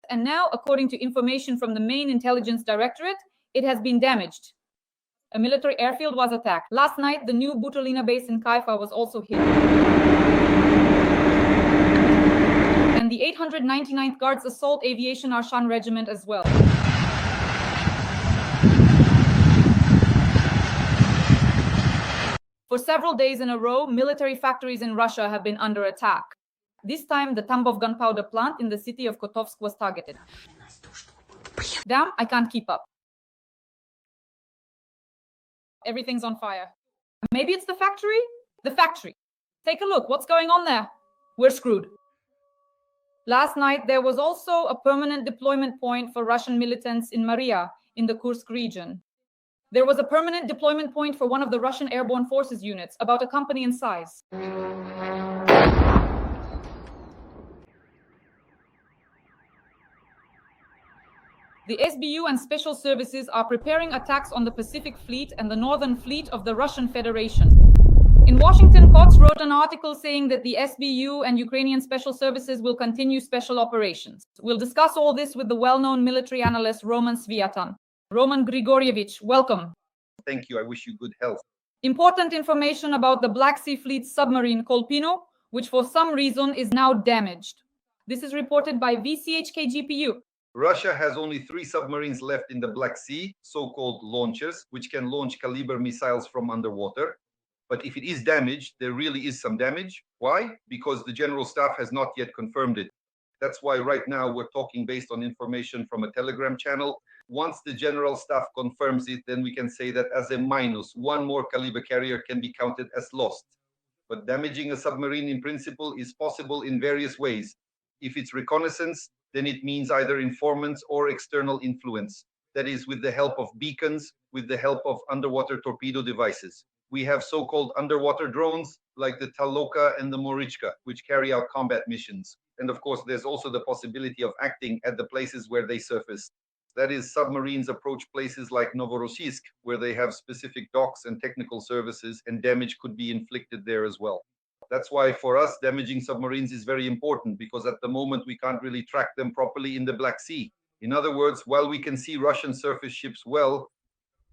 And now, according to information from the main intelligence directorate, it has been damaged. A military airfield was attacked. Last night, the new Butolina base in Kaifa was also hit. And the 899th Guards Assault Aviation Arshan Regiment as well. For several days in a row, military factories in Russia have been under attack. This time, the Tambov gunpowder plant in the city of Kotovsk was targeted. Damn, I can't keep up. Everything's on fire. Maybe it's the factory? The factory. Take a look, what's going on there? We're screwed. Last night, there was also a permanent deployment point for Russian militants in Maria, in the Kursk region. There was a permanent deployment point for one of the Russian airborne forces units, about a company in size. The SBU and special services are preparing attacks on the Pacific Fleet and the Northern Fleet of the Russian Federation. In Washington, Kursk wrote an article saying that the SBU and Ukrainian special services will continue special operations. We'll discuss all this with the well-known military analyst Roman Sviatan. Roman Grigorievich, welcome. Thank you. I wish you good health. Important information about the Black Sea Fleet submarine Kolpino, which for some reason is now damaged. This is reported by VCHK-GPU. Russia has only 3 submarines left in the Black Sea, so-called launchers, which can launch Caliber missiles from underwater. But if it is damaged, there really is some damage. Why? Because the General Staff has not yet confirmed it. That's why right now we're talking based on information from a Telegram channel. Once the General Staff confirms it, then we can say that as a minus, 1 more Caliber carrier can be counted as lost. But damaging a submarine in principle is possible in various ways. If it's reconnaissance, then it means either informants or external influence. That is, with the help of beacons, with the help of underwater torpedo devices. We have so-called underwater drones like the Taloka and the Morichka, which carry out combat missions. And of course, there's also the possibility of acting at the places where they surface. That is, submarines approach places like Novorossiysk, where they have specific docks and technical services, and damage could be inflicted there as well. That's why for us, damaging submarines is very important, because at the moment we can't really track them properly in the Black Sea. In other words, while we can see Russian surface ships well,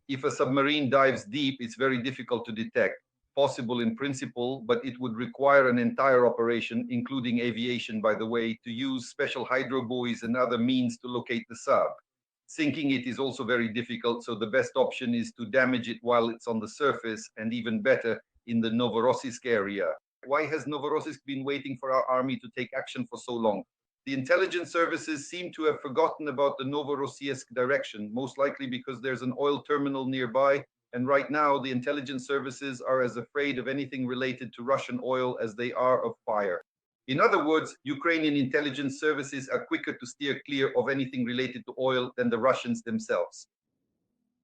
if a submarine dives deep, it's very difficult to detect. Possible in principle, but it would require an entire operation, including aviation, by the way, to use special hydro buoys and other means to locate the sub. Sinking it is also very difficult, so the best option is to damage it while it's on the surface, and even better, in the Novorossiysk area. Why has Novorossiysk been waiting for our army to take action for so long? The intelligence services seem to have forgotten about the Novorossiysk direction, most likely because there's an oil terminal nearby, and right now the intelligence services are as afraid of anything related to Russian oil as they are of fire. In other words, Ukrainian intelligence services are quicker to steer clear of anything related to oil than the Russians themselves.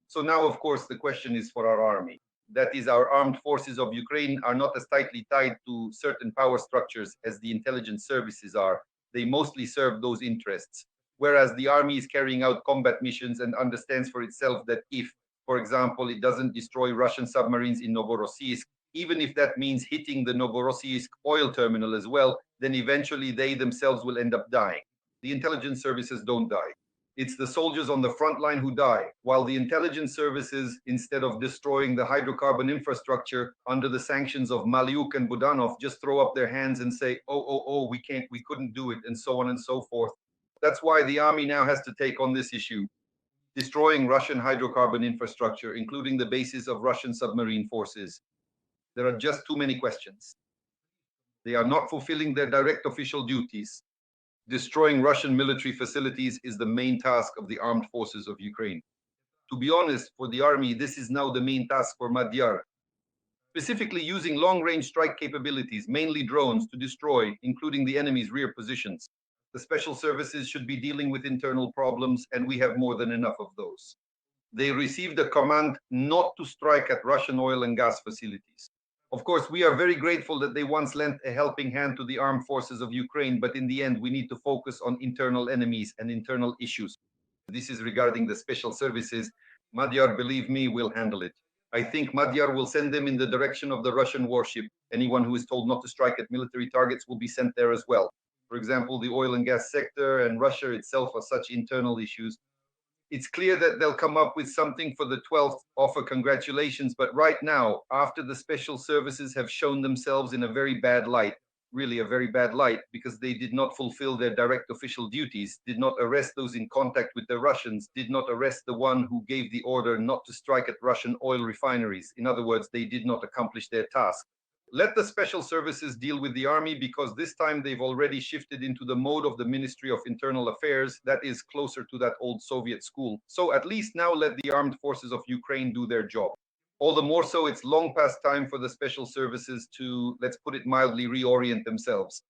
So now, of course, the question is for our army. That is, our armed forces of Ukraine are not as tightly tied to certain power structures as the intelligence services are. They mostly serve those interests. Whereas the army is carrying out combat missions and understands for itself that if, for example, it doesn't destroy Russian submarines in Novorossiysk, even if that means hitting the Novorossiysk oil terminal as well, then eventually they themselves will end up dying. The intelligence services don't die. It's the soldiers on the front line who die, while the intelligence services, instead of destroying the hydrocarbon infrastructure under the sanctions of Maliuk and Budanov, just throw up their hands and say, oh, we couldn't do it, and so on and so forth. That's why the army now has to take on this issue. Destroying Russian hydrocarbon infrastructure, including the bases of Russian submarine forces. There are just too many questions. They are not fulfilling their direct official duties. Destroying Russian military facilities is the main task of the armed forces of Ukraine. To be honest, for the army, this is now the main task for Magyar. Specifically using long-range strike capabilities, mainly drones, to destroy, including the enemy's rear positions. The special services should be dealing with internal problems, and we have more than enough of those. They received a command not to strike at Russian oil and gas facilities. Of course, we are very grateful that they once lent a helping hand to the armed forces of Ukraine, but in the end, we need to focus on internal enemies and internal issues. This is regarding the special services. Magyar, believe me, will handle it. I think Magyar will send them in the direction of the Russian warship. Anyone who is told not to strike at military targets will be sent there as well. For example, the oil and gas sector and Russia itself are such internal issues. It's clear that they'll come up with something for the 12th offer. Congratulations. But right now, after the special services have shown themselves in a very bad light, really a very bad light, because they did not fulfill their direct official duties, did not arrest those in contact with the Russians, did not arrest the one who gave the order not to strike at Russian oil refineries. In other words, they did not accomplish their task. Let the special services deal with the army, because this time they've already shifted into the mode of the Ministry of Internal Affairs that is closer to that old Soviet school. So at least now let the armed forces of Ukraine do their job. All the more so, it's long past time for the special services to, let's put it mildly, reorient themselves.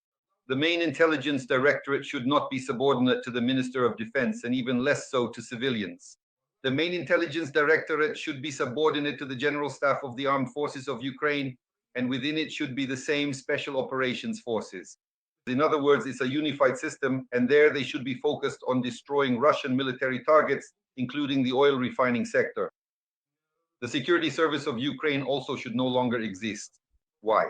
The main intelligence directorate should not be subordinate to the Minister of Defense, and even less so to civilians. The main intelligence directorate should be subordinate to the General Staff of the Armed Forces of Ukraine, and within it should be the same Special Operations Forces. In other words, it's a unified system, and there they should be focused on destroying Russian military targets, including the oil refining sector. The Security Service of Ukraine also should no longer exist. Why?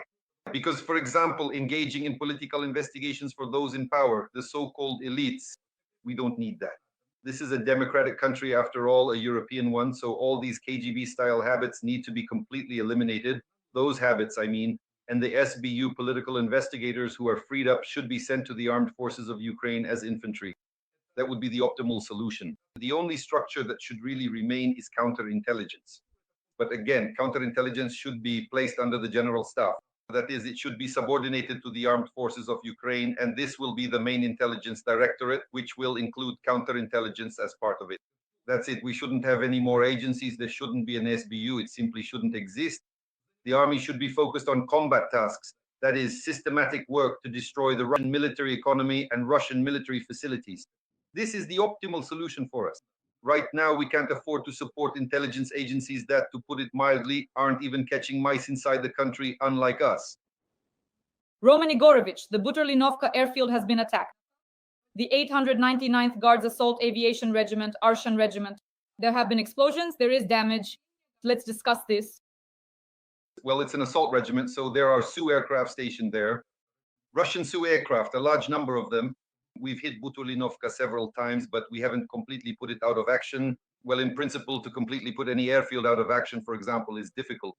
Because, for example, engaging in political investigations for those in power, the so-called elites, we don't need that. This is a democratic country, after all, a European one, so all these KGB-style habits need to be completely eliminated. Those habits, I mean, and the SBU political investigators who are freed up should be sent to the armed forces of Ukraine as infantry. That would be the optimal solution. The only structure that should really remain is counterintelligence. But again, counterintelligence should be placed under the general staff. That is, it should be subordinated to the armed forces of Ukraine, and this will be the main intelligence directorate, which will include counterintelligence as part of it. That's it. We shouldn't have any more agencies. There shouldn't be an SBU. It simply shouldn't exist. The army should be focused on combat tasks. That is, systematic work to destroy the Russian military economy and Russian military facilities. This is the optimal solution for us. Right now, we can't afford to support intelligence agencies that, to put it mildly, aren't even catching mice inside the country, unlike us. Roman Igorovich, the Buturlinovka airfield has been attacked. The 899th Guards Assault Aviation Regiment, Arshan Regiment. There have been explosions, there is damage. Let's discuss this. Well, it's an assault regiment, so there are Su aircraft stationed there. Russian Su aircraft, a large number of them. We've hit Buturlinovka several times, but we haven't completely put it out of action. Well, in principle, to completely put any airfield out of action, for example, is difficult.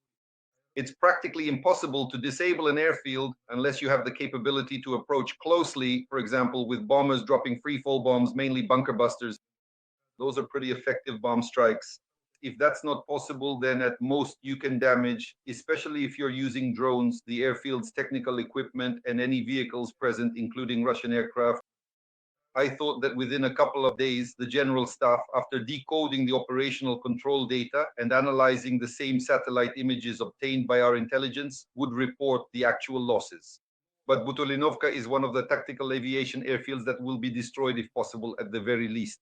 It's practically impossible to disable an airfield unless you have the capability to approach closely, for example, with bombers dropping free-fall bombs, mainly bunker busters. Those are pretty effective bomb strikes. If that's not possible, then at most you can damage, especially if you're using drones, the airfield's technical equipment and any vehicles present, including Russian aircraft. I thought that within a couple of days, the general staff, after decoding the operational control data and analyzing the same satellite images obtained by our intelligence, would report the actual losses. But Buturlinovka is one of the tactical aviation airfields that will be destroyed if possible, at the very least.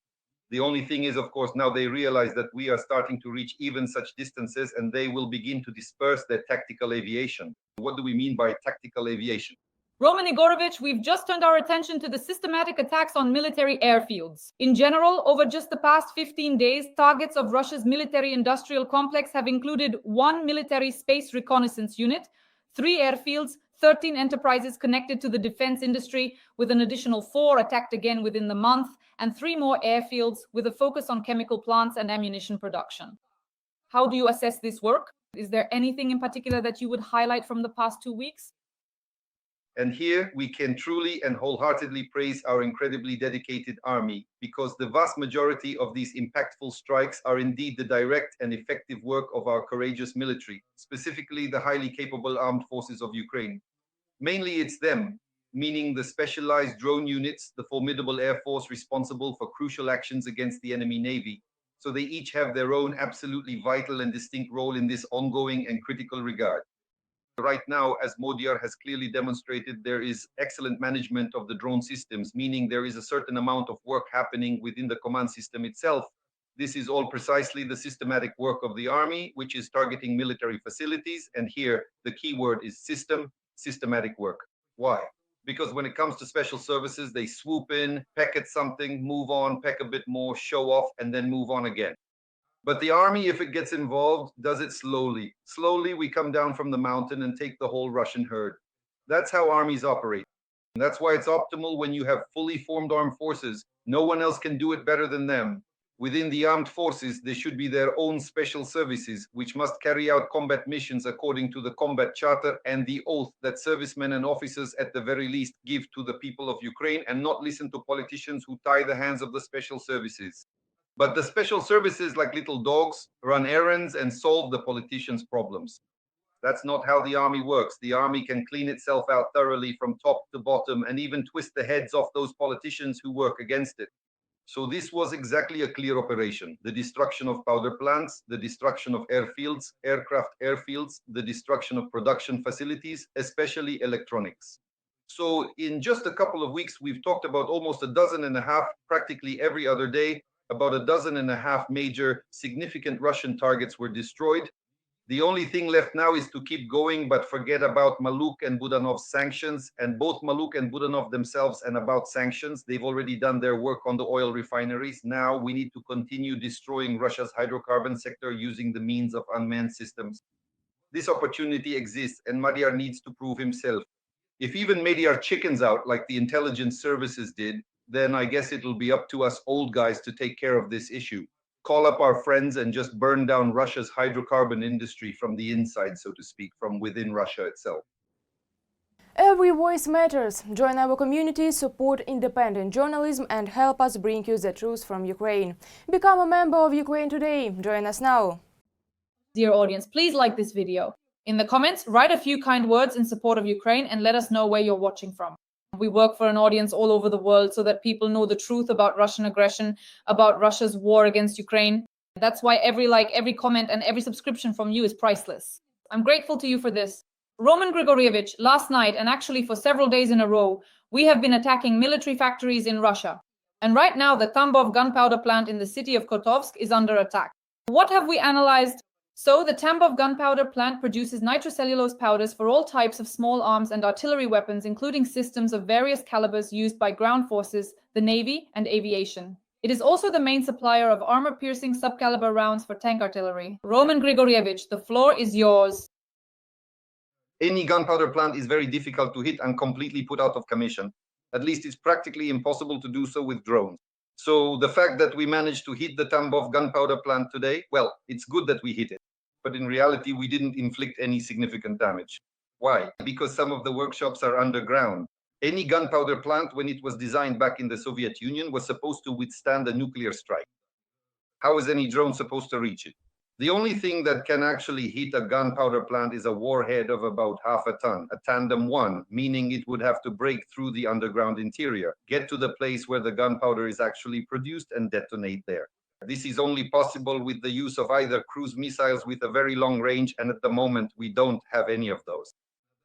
The only thing is, of course, now they realize that we are starting to reach even such distances, and they will begin to disperse their tactical aviation. What do we mean by tactical aviation? Roman Igorovich, we've just turned our attention to the systematic attacks on military airfields. In general, over just the past 15 days, targets of Russia's military-industrial complex have included 1 military space reconnaissance unit, 3 airfields, 13 enterprises connected to the defense industry, with an additional 4 attacked again within the month, and 3 more airfields with a focus on chemical plants and ammunition production. How do you assess this work? Is there anything in particular that you would highlight from the past 2 weeks? And here we can truly and wholeheartedly praise our incredibly dedicated army, because the vast majority of these impactful strikes are indeed the direct and effective work of our courageous military, specifically the highly capable armed forces of Ukraine. Mainly it's them, meaning the specialized drone units, the formidable air force responsible for crucial actions against the enemy navy. So they each have their own absolutely vital and distinct role in this ongoing and critical regard. Right now, as Modiar has clearly demonstrated, there is excellent management of the drone systems, meaning there is a certain amount of work happening within the command system itself. This is all precisely the systematic work of the army, which is targeting military facilities. And here, the key word is systematic work. Why? Because when it comes to special services, they swoop in, peck at something, move on, peck a bit more, show off, and then move on again. But the army, if it gets involved, does it slowly. Slowly, we come down from the mountain and take the whole Russian herd. That's how armies operate. That's why it's optimal when you have fully formed armed forces. No one else can do it better than them. Within the armed forces, there should be their own special services, which must carry out combat missions according to the combat charter and the oath that servicemen and officers at the very least give to the people of Ukraine, and not listen to politicians who tie the hands of the special services. But the special services, like little dogs, run errands and solve the politicians' problems. That's not how the army works. The army can clean itself out thoroughly from top to bottom and even twist the heads off those politicians who work against it. So this was exactly a clear operation. The destruction of powder plants, the destruction of airfields, aircraft airfields, the destruction of production facilities, especially electronics. So in just a couple of weeks, we've talked about almost a dozen and a half, practically every other day, about a dozen and a half major significant Russian targets were destroyed. The only thing left now is to keep going, but forget about Maluk and Budanov's sanctions. And both Maluk and Budanov themselves, and about sanctions, they've already done their work on the oil refineries. Now we need to continue destroying Russia's hydrocarbon sector using the means of unmanned systems. This opportunity exists, and Magyar needs to prove himself. If even Magyar chickens out like the intelligence services did, then I guess it'll be up to us old guys to take care of this issue. Call up our friends and just burn down Russia's hydrocarbon industry from the inside, so to speak, from within Russia itself. Every voice matters. Join our community, support independent journalism and help us bring you the truth from Ukraine. Become a member of Ukraine Today. Join us now. Dear audience, please like this video. In the comments, write a few kind words in support of Ukraine and let us know where you're watching from. We work for an audience all over the world so that people know the truth about Russian aggression, about Russia's war against Ukraine. That's why every like, every comment, and every subscription from you is priceless. I'm grateful to you for this. Roman Grigorievich, last night, and actually for several days in a row, we have been attacking military factories in Russia. And right now, the Tambov gunpowder plant in the city of Kotovsk is under attack. What have we analyzed? So, the Tambov gunpowder plant produces nitrocellulose powders for all types of small arms and artillery weapons, including systems of various calibers used by ground forces, the Navy, and aviation. It is also the main supplier of armor-piercing subcaliber rounds for tank artillery. Roman Grigorievich, the floor is yours. Any gunpowder plant is very difficult to hit and completely put out of commission. At least it's practically impossible to do so with drones. So the fact that we managed to hit the Tambov gunpowder plant today, well, it's good that we hit it. But in reality, we didn't inflict any significant damage. Why? Because some of the workshops are underground. Any gunpowder plant, when it was designed back in the Soviet Union, was supposed to withstand a nuclear strike. How is any drone supposed to reach it? The only thing that can actually hit a gunpowder plant is a warhead of about half a ton, a tandem one, meaning it would have to break through the underground interior, get to the place where the gunpowder is actually produced, and detonate there. This is only possible with the use of either cruise missiles with a very long range, and at the moment we don't have any of those.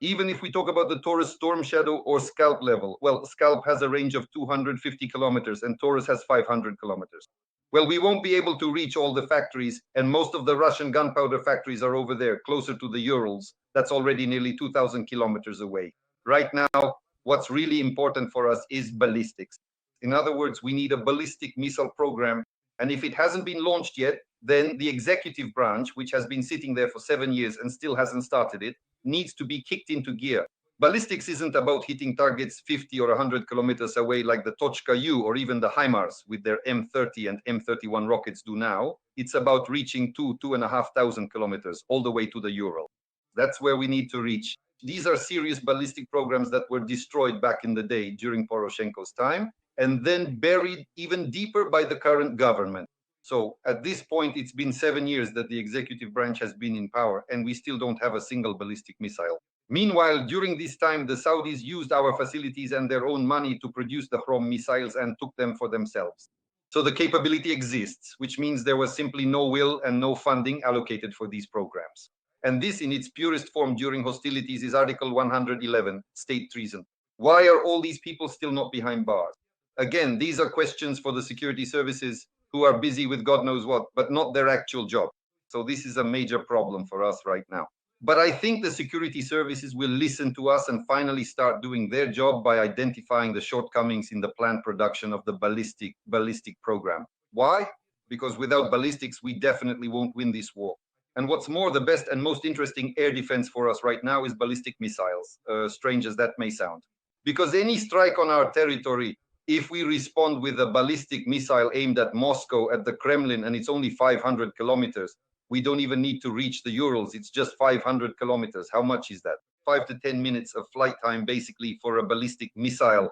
Even if we talk about the Taurus Storm Shadow or Scalp level, well, Scalp has a range of 250 kilometers and Taurus has 500 kilometers. Well, we won't be able to reach all the factories, and most of the Russian gunpowder factories are over there, closer to the Urals. That's already nearly 2,000 kilometers away. Right now, what's really important for us is ballistics. In other words, we need a ballistic missile program. And if it hasn't been launched yet, then the executive branch, which has been sitting there for 7 years and still hasn't started it, needs to be kicked into gear. Ballistics isn't about hitting targets 50 or 100 kilometers away like the Tochka U or even the HIMARS with their M30 and M31 rockets do now. It's about reaching 2,500 kilometers all the way to the Ural. That's where we need to reach. These are serious ballistic programs that were destroyed back in the day during Poroshenko's time, and then buried even deeper by the current government. So at this point, it's been 7 years that the executive branch has been in power, and we still don't have a single ballistic missile. Meanwhile, during this time, the Saudis used our facilities and their own money to produce the Chrome missiles and took them for themselves. So the capability exists, which means there was simply no will and no funding allocated for these programs. And this in its purest form during hostilities is Article 111, state treason. Why are all these people still not behind bars? Again, these are questions for the security services who are busy with God knows what, but not their actual job. So this is a major problem for us right now. But I think the security services will listen to us and finally start doing their job by identifying the shortcomings in the planned production of the ballistic program. Why? Because without ballistics, we definitely won't win this war. And what's more, the best and most interesting air defense for us right now is ballistic missiles, strange as that may sound. Because any strike on our territory, if we respond with a ballistic missile aimed at Moscow, at the Kremlin, and it's only 500 kilometers, we don't even need to reach the Urals. It's just 500 kilometers. How much is that? 5 to 10 minutes of flight time, basically, for a ballistic missile.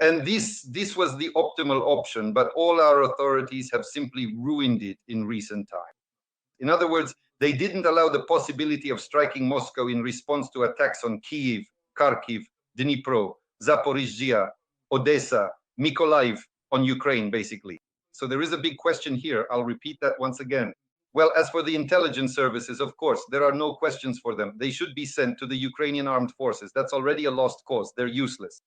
And this was the optimal option, but all our authorities have simply ruined it in recent time. In other words, they didn't allow the possibility of striking Moscow in response to attacks on Kyiv, Kharkiv, Dnipro, Zaporizhzhia, Odessa, Mykolaiv, on Ukraine, basically. So there is a big question here. I'll repeat that once again. Well, as for the intelligence services, of course, there are no questions for them. They should be sent to the Ukrainian armed forces. That's already a lost cause. They're useless.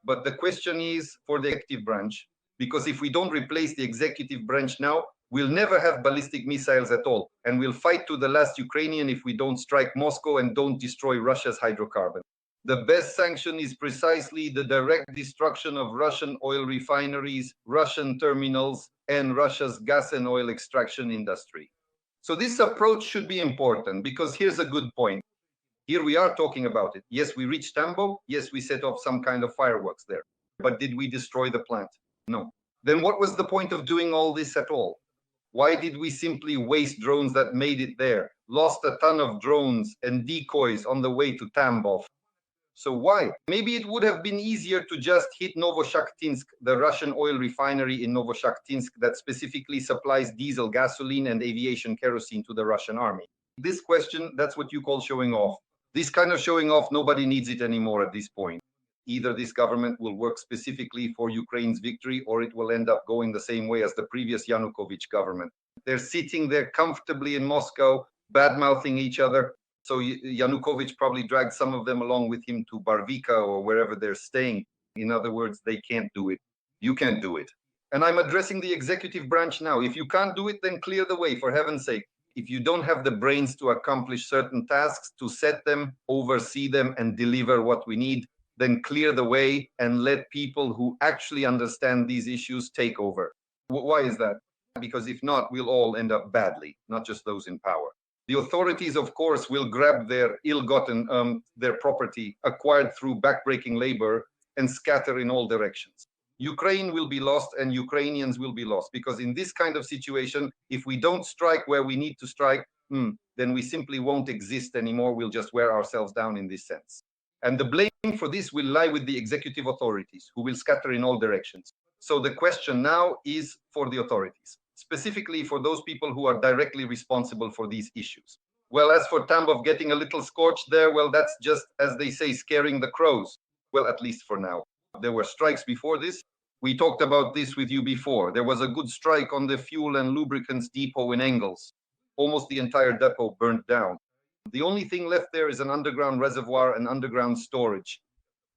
But the question is for the executive branch, because if we don't replace the executive branch now, we'll never have ballistic missiles at all. And we'll fight to the last Ukrainian if we don't strike Moscow and don't destroy Russia's hydrocarbon. The best sanction is precisely the direct destruction of Russian oil refineries, Russian terminals, and Russia's gas and oil extraction industry. So this approach should be important, because here's a good point. Here we are talking about it. Yes, we reached Tambo. Yes, we set off some kind of fireworks there. But did we destroy the plant? No. Then what was the point of doing all this at all? Why did we simply waste drones that made it there? Lost a ton of drones and decoys on the way to Tambov. So why? Maybe it would have been easier to just hit Novoshakhtinsk, the Russian oil refinery in Novoshakhtinsk that specifically supplies diesel, gasoline, and aviation kerosene to the Russian army. This question, that's what you call showing off. This kind of showing off, nobody needs it anymore at this point. Either this government will work specifically for Ukraine's victory, or it will end up going the same way as the previous Yanukovych government. They're sitting there comfortably in Moscow, bad-mouthing each other. So Yanukovych probably dragged some of them along with him to Barvika or wherever they're staying. In other words, they can't do it. You can't do it. And I'm addressing the executive branch now. If you can't do it, then clear the way, for heaven's sake. If you don't have the brains to accomplish certain tasks, to set them, oversee them, and deliver what we need, then clear the way and let people who actually understand these issues take over. Why is that? Because if not, we'll all end up badly, not just those in power. The authorities, of course, will grab their ill-gotten, their property acquired through backbreaking labor and scatter in all directions. Ukraine will be lost and Ukrainians will be lost, because in this kind of situation, if we don't strike where we need to strike, then we simply won't exist anymore. We'll just wear ourselves down in this sense. And the blame for this will lie with the executive authorities, who will scatter in all directions. So the question now is for the authorities, specifically for those people who are directly responsible for these issues. Well, as for Tambov getting a little scorched there, well, that's just, as they say, scaring the crows. Well, at least for now. There were strikes before this. We talked about this with you before. There was a good strike on the fuel and lubricants depot in Engels. Almost the entire depot burned down. The only thing left there is an underground reservoir and underground storage.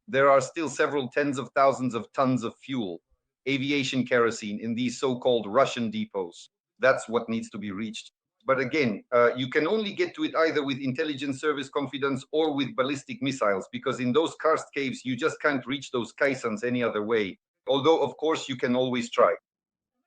There are still several tens of thousands of tons of fuel, aviation kerosene, in these so-called Russian depots. That's what needs to be reached. But again, you can only get to it either with intelligence service confidence or with ballistic missiles, because in those karst caves, you just can't reach those kaisans any other way. Although, of course, you can always try.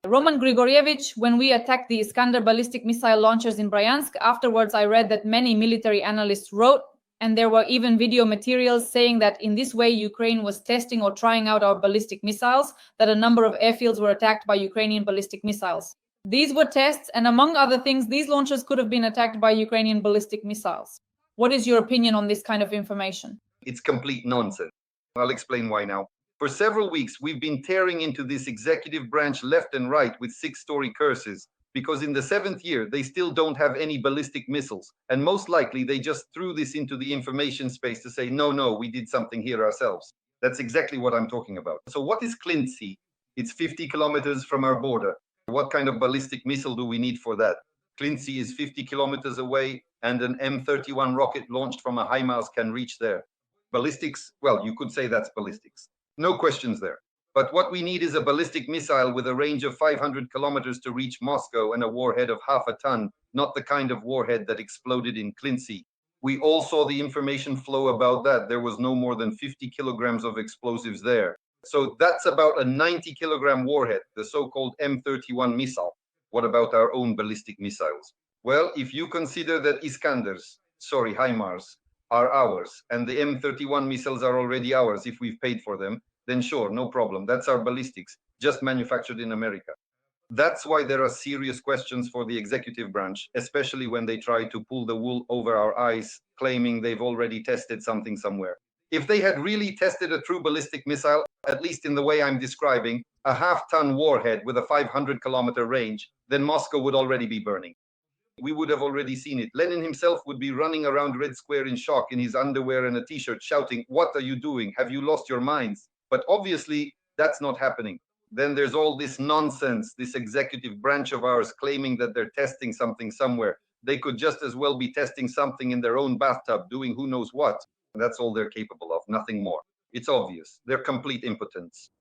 Roman Grigorievich, when we attacked the Iskander ballistic missile launchers in Bryansk, afterwards I read that many military analysts wrote, and there were even video materials saying that in this way Ukraine was testing or trying out our ballistic missiles, that a number of airfields were attacked by Ukrainian ballistic missiles. These were tests, and among other things, these launchers could have been attacked by Ukrainian ballistic missiles. What is your opinion on this kind of information? It's complete nonsense. I'll explain why now. For several weeks, we've been tearing into this executive branch left and right with six-story curses, because in the 7th year, they still don't have any ballistic missiles. And most likely, they just threw this into the information space to say, no, we did something here ourselves. That's exactly what I'm talking about. So what is Klintsy? It's 50 kilometers from our border. What kind of ballistic missile do we need for that? Klintsy is 50 kilometers away, and an M31 rocket launched from a HIMARS can reach there. Ballistics, well, you could say that's ballistics. No questions there. But what we need is a ballistic missile with a range of 500 kilometers to reach Moscow and a warhead of half a ton, not the kind of warhead that exploded in Klintsy. We all saw the information flow about that. There was no more than 50 kilograms of explosives there. So that's about a 90-kilogram warhead, the so-called M31 missile. What about our own ballistic missiles? Well, if you consider that HIMARS, are ours, and the M31 missiles are already ours if we've paid for them, then sure, no problem. That's our ballistics, just manufactured in America. That's why there are serious questions for the executive branch, especially when they try to pull the wool over our eyes, claiming they've already tested something somewhere. If they had really tested a true ballistic missile, at least in the way I'm describing, a half-ton warhead with a 500-kilometer range, then Moscow would already be burning. We would have already seen it. Lenin himself would be running around Red Square in shock in his underwear and a t-shirt shouting, "What are you doing? Have you lost your minds?" But obviously, that's not happening. Then there's all this nonsense, this executive branch of ours claiming that they're testing something somewhere. They could just as well be testing something in their own bathtub, doing who knows what. That's all they're capable of, nothing more. It's obvious. They're complete impotents.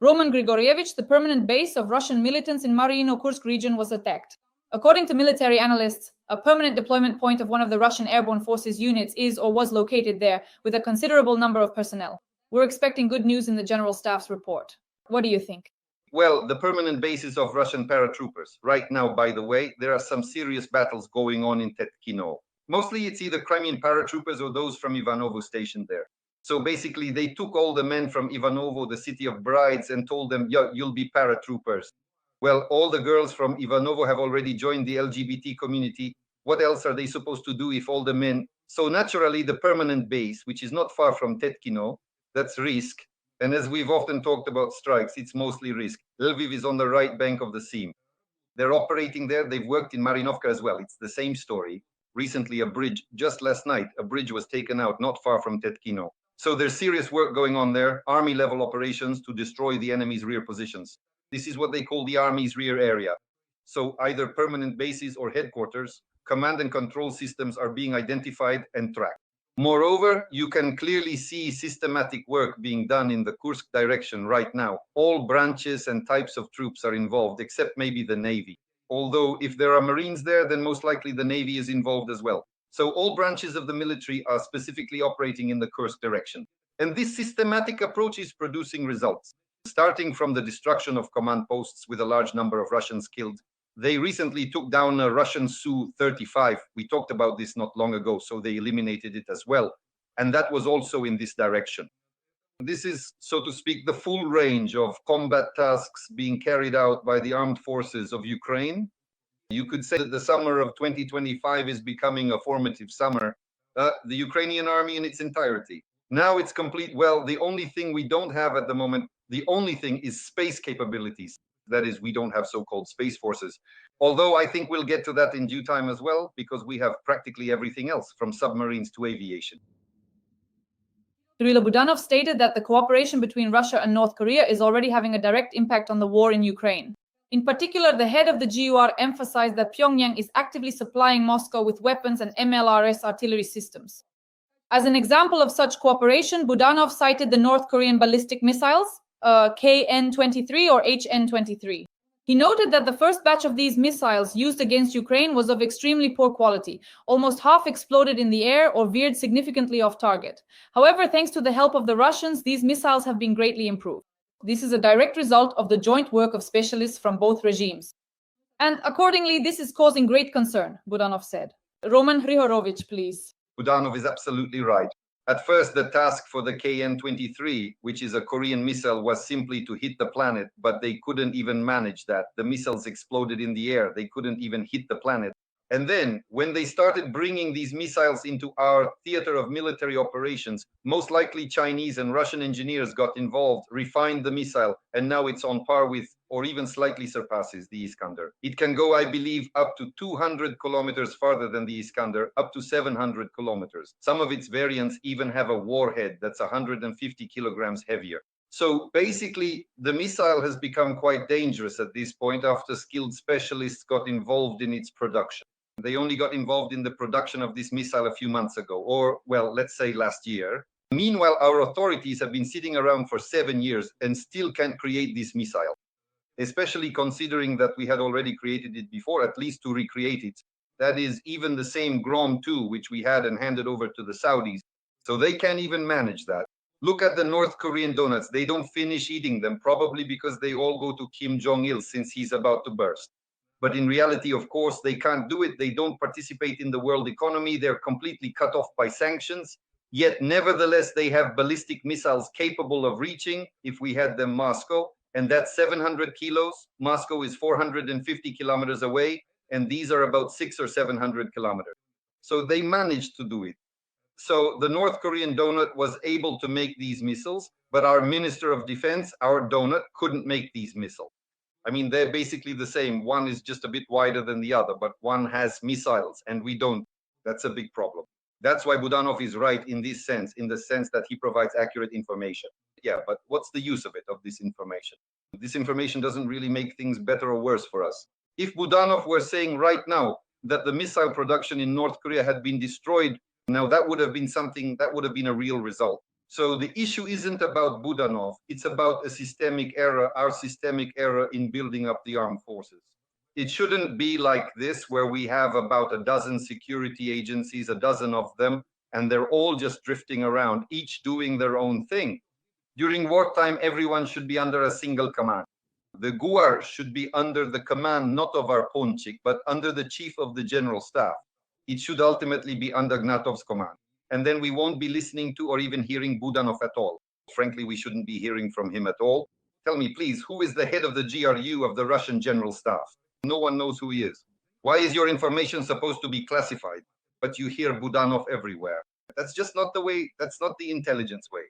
Roman Grigorievich, the permanent base of Russian militants in Marino-Kursk region, was attacked. According to military analysts, a permanent deployment point of one of the Russian airborne forces units is or was located there with a considerable number of personnel. We're expecting good news in the General Staff's report. What do you think? Well, the permanent bases of Russian paratroopers. Right now, by the way, there are some serious battles going on in Tetkino. Mostly it's either Crimean paratroopers or those from Ivanovo stationed there. So basically, they took all the men from Ivanovo, the city of brides, and told them, "Yeah, you'll be paratroopers." Well, all the girls from Ivanovo have already joined the LGBT community. What else are they supposed to do if all the men? So naturally, the permanent base, which is not far from Tetkino, that's Risk. And as we've often talked about strikes, it's mostly Risk. Lviv is on the right bank of the Seam. They're operating there. They've worked in Marinovka as well. It's the same story. Recently, a bridge, just last night, a bridge was taken out not far from Tetkino. So there's serious work going on there, army-level operations to destroy the enemy's rear positions. This is what they call the army's rear area. So either permanent bases or headquarters, command and control systems are being identified and tracked. Moreover, you can clearly see systematic work being done in the Kursk direction right now. All branches and types of troops are involved, except maybe the Navy. Although if there are Marines there, then most likely the Navy is involved as well. So all branches of the military are specifically operating in the Kursk direction. And this systematic approach is producing results. Starting from the destruction of command posts with a large number of Russians killed. They recently took down a Russian Su-35. We talked about this not long ago, so they eliminated it as well. And that was also in this direction. This is, so to speak, the full range of combat tasks being carried out by the armed forces of Ukraine. You could say that the summer of 2025 is becoming a formative summer. The Ukrainian army in its entirety. Now it's complete. Well, the only thing we don't have at the moment, the only thing is space capabilities. That is, we don't have so-called space forces. Although I think we'll get to that in due time as well, because we have practically everything else, from submarines to aviation. Kirill Budanov stated that the cooperation between Russia and North Korea is already having a direct impact on the war in Ukraine. In particular, the head of the GUR emphasized that Pyongyang is actively supplying Moscow with weapons and MLRS artillery systems. As an example of such cooperation, Budanov cited the North Korean ballistic missiles, KN-23 or HN-23. He noted that the first batch of these missiles used against Ukraine was of extremely poor quality, almost half exploded in the air or veered significantly off target. However, thanks to the help of the Russians, these missiles have been greatly improved. This is a direct result of the joint work of specialists from both regimes. And accordingly, this is causing great concern, Budanov said. Roman Hrihorovich, please. Budanov is absolutely right. At first, the task for the KN-23, which is a Korean missile, was simply to hit the planet, but they couldn't even manage that. The missiles exploded in the air. They couldn't even hit the planet. And then, when they started bringing these missiles into our theater of military operations, most likely Chinese and Russian engineers got involved, refined the missile, and now it's on par with, or even slightly surpasses, the Iskander. It can go, I believe, up to 200 kilometers farther than the Iskander, up to 700 kilometers. Some of its variants even have a warhead that's 150 kilograms heavier. So basically, the missile has become quite dangerous at this point after skilled specialists got involved in its production. They only got involved in the production of this missile a few months ago, or, well, let's say last year. Meanwhile, our authorities have been sitting around for 7 years and still can't create this missile, especially considering that we had already created it before, at least to recreate it. That is, even the same Grom 2, which we had and handed over to the Saudis. So they can't even manage that. Look at the North Korean donuts. They don't finish eating them, probably because they all go to Kim Jong-il since he's about to burst. But in reality, of course, they can't do it. They don't participate in the world economy. They're completely cut off by sanctions. Yet, nevertheless, they have ballistic missiles capable of reaching, if we had them, Moscow. And that's 700 kilos. Moscow is 450 kilometers away. And these are about 600 or 700 kilometers. So they managed to do it. So the North Korean donut was able to make these missiles, but our Minister of Defense, our donut, couldn't make these missiles. I mean, they're basically the same. One is just a bit wider than the other, but one has missiles and we don't. That's a big problem. That's why Budanov is right in this sense, in the sense that he provides accurate information. Yeah, but what's the use of it, of this information? This information doesn't really make things better or worse for us. If Budanov were saying right now that the missile production in North Korea had been destroyed, now that would have been something, that would have been a real result. So the issue isn't about Budanov, it's about a systemic error, our systemic error in building up the armed forces. It shouldn't be like this, where we have about a dozen security agencies, a dozen of them, and they're all just drifting around, each doing their own thing. During wartime, everyone should be under a single command. The GUAR should be under the command, not of our Ponchik, but under the Chief of the General Staff. It should ultimately be under Gnatov's command. And then we won't be listening to or even hearing Budanov at all. Frankly, we shouldn't be hearing from him at all. Tell me, please, who is the head of the GRU of the Russian General Staff? No one knows who he is. Why is your information supposed to be classified, but you hear Budanov everywhere? That's just not the way, that's not the intelligence way.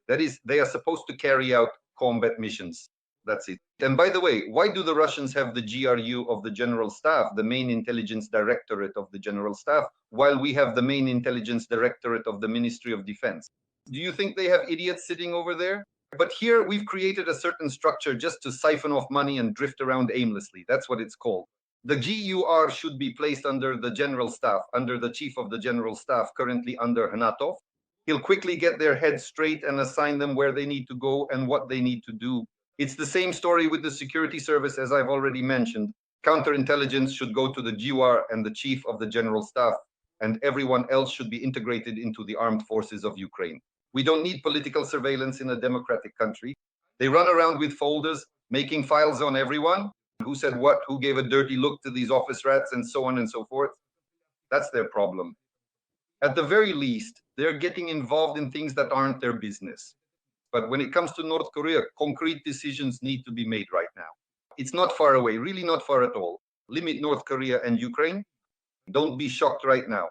That is, they are supposed to carry out combat missions. That's it. And by the way, why do the Russians have the GRU of the General Staff, the main intelligence directorate of the General Staff, while we have the main intelligence directorate of the Ministry of Defense? Do you think they have idiots sitting over there? But here we've created a certain structure just to siphon off money and drift around aimlessly. That's what it's called. The GUR should be placed under the General Staff, under the Chief of the General Staff, currently under Hnatov. He'll quickly get their heads straight and assign them where they need to go and what they need to do. It's the same story with the security service, as I've already mentioned. Counterintelligence should go to the GUR and the Chief of the General Staff, and everyone else should be integrated into the armed forces of Ukraine. We don't need political surveillance in a democratic country. They run around with folders, making files on everyone. Who said what, who gave a dirty look to these office rats, and so on and so forth. That's their problem. At the very least, they're getting involved in things that aren't their business. But when it comes to North Korea, concrete decisions need to be made right now. It's not far away, really not far at all. Limit North Korea and Ukraine. Don't be shocked right now.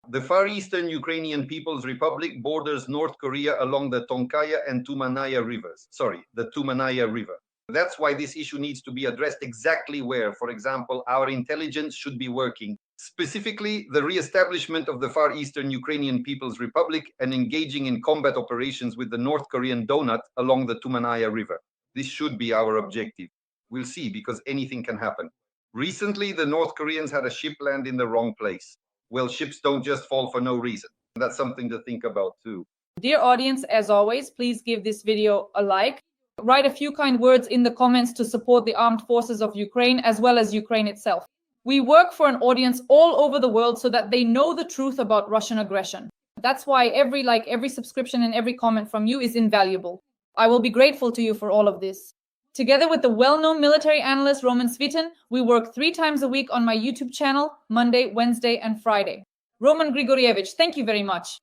The Far Eastern Ukrainian People's Republic borders North Korea along the Tonkaya and Tumanaya rivers. The Tumanaya River. That's why this issue needs to be addressed exactly where, for example, our intelligence should be working. Specifically, the re-establishment of the Far Eastern Ukrainian People's Republic and engaging in combat operations with the North Korean donut along the Tumanaya River. This should be our objective. We'll see, because anything can happen. Recently, the North Koreans had a ship land in the wrong place. Well, ships don't just fall for no reason. That's something to think about too. Dear audience, as always, please give this video a like. Write a few kind words in the comments to support the armed forces of Ukraine as well as Ukraine itself. We work for an audience all over the world so that they know the truth about Russian aggression. That's why every like, every subscription and every comment from you is invaluable. I will be grateful to you for all of this. Together with the well-known military analyst Roman Svitin, we work 3 times a week on my YouTube channel, Monday, Wednesday, and Friday. Roman Grigorievich, thank you very much.